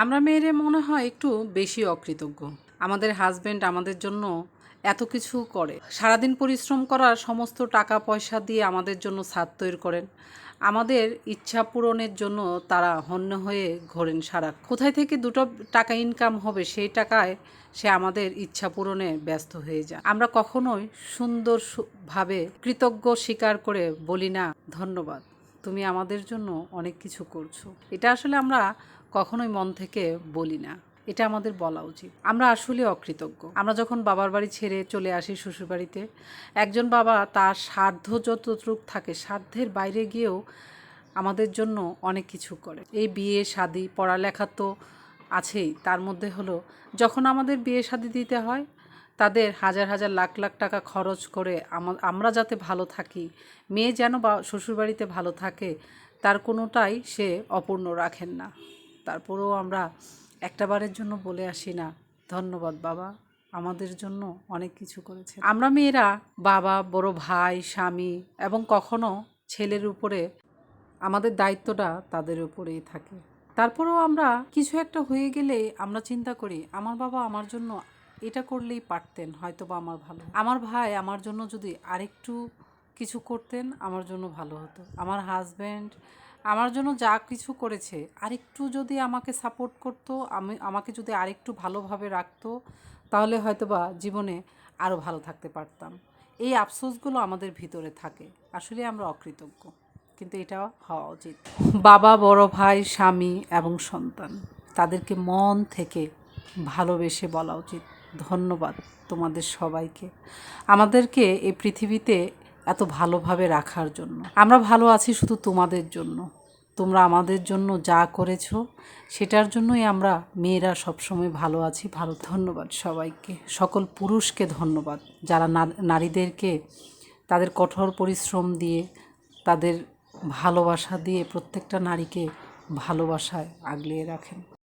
আমরা মেয়েরে মনে হয় একটু বেশি অকৃতজ্ঞ। আমাদের হাজবেন্ড আমাদের জন্য এত কিছু করে, সারাদিন পরিশ্রম করার সমস্ত টাকা পয়সা দিয়ে আমাদের জন্য ছাদ তৈরি করেন, আমাদের ইচ্ছা পূরণের জন্য তারা হন্য হয়ে ঘোরেন সারা। কোথায় থেকে দুটো টাকা ইনকাম হবে সেই টাকায় সে আমাদের ইচ্ছা পূরণে ব্যস্ত হয়ে যায়। আমরা কখনোই সুন্দরভাবে কৃতজ্ঞ স্বীকার করে বলি না, ধন্যবাদ, তুমি আমাদের জন্য অনেক কিছু করছো। এটা আসলে আমরা কখনোই মন থেকে বলি না, এটা আমাদের বলা উচিত। আমরা আসলে অকৃতজ্ঞ। আমরা যখন বাবার বাড়ি ছেড়ে চলে আসি শ্বশুরবাড়িতে, একজন বাবা তার সাধ্য যতটুকু থাকে সাধ্যের বাইরে গিয়েও আমাদের জন্য অনেক কিছু করে। এই বিয়ে শাদি পড়ালেখা তো আছেই, তার মধ্যে হলো যখন আমাদের বিয়ে শাদি দিতে হয় তাদের হাজার হাজার লাখ লাখ টাকা খরচ করে আমরা যাতে ভালো থাকি, মেয়ে যেন বা শ্বশুরবাড়িতে ভালো থাকে, তার কোনোটাই সে অপূর্ণ রাখেন না। তারপরেও আমরা একটাবারের জন্য বলে আসি না, ধন্যবাদ বাবা, আমাদের জন্য অনেক কিছু করেছে। আমরা মেয়েরা বাবা, বড় ভাই, স্বামী এবং কখনো ছেলের উপরে আমাদের দায়িত্বটা তাদের উপরেই থাকে। তারপরেও আমরা কিছু একটা হয়ে গেলে আমরা চিন্তা করি, আমার বাবা আমার জন্য এটা করলেই পারতেন, হয়তো বা আমার ভালো, আমার ভাই আমার জন্য যদি আরেকটু কিছু করতেন আমার জন্য ভালো হতো, আমার হাজব্যান্ড আমার জন্য যা কিছু করেছে আরেকটু যদি আমাকে সাপোর্ট করতো, আমাকে যদি আরেকটু ভালোভাবে রাখতো, তাহলে হয়তো বা জীবনে আরও ভালো থাকতে পারতাম। এই আফসোসগুলো আমাদের ভিতরে থাকে। আসলে আমরা অকৃতজ্ঞ, কিন্তু এটা হওয়া উচিত। বাবা, বড় ভাই, স্বামী এবং সন্তান, তাদেরকে মন থেকে ভালোবেসে বলা উচিত, ধন্যবাদ তোমাদের সবাইকে, আমাদেরকে এই পৃথিবীতে এত ভালোভাবে রাখার জন্য। আমরা ভালো আছি শুধু তোমাদের জন্য। তোমরা আমাদের জন্য যা করেছো সেটার জন্যই আমরা মেয়েরা সবসময় ভালো আছি। ধন্যবাদ সবাইকে, সকল পুরুষকে ধন্যবাদ যারা নারীদেরকে তাদের কঠোর পরিশ্রম দিয়ে, তাদের ভালোবাসা দিয়ে প্রত্যেকটা নারীকে ভালোবাসায় আগলিয়ে রাখেন।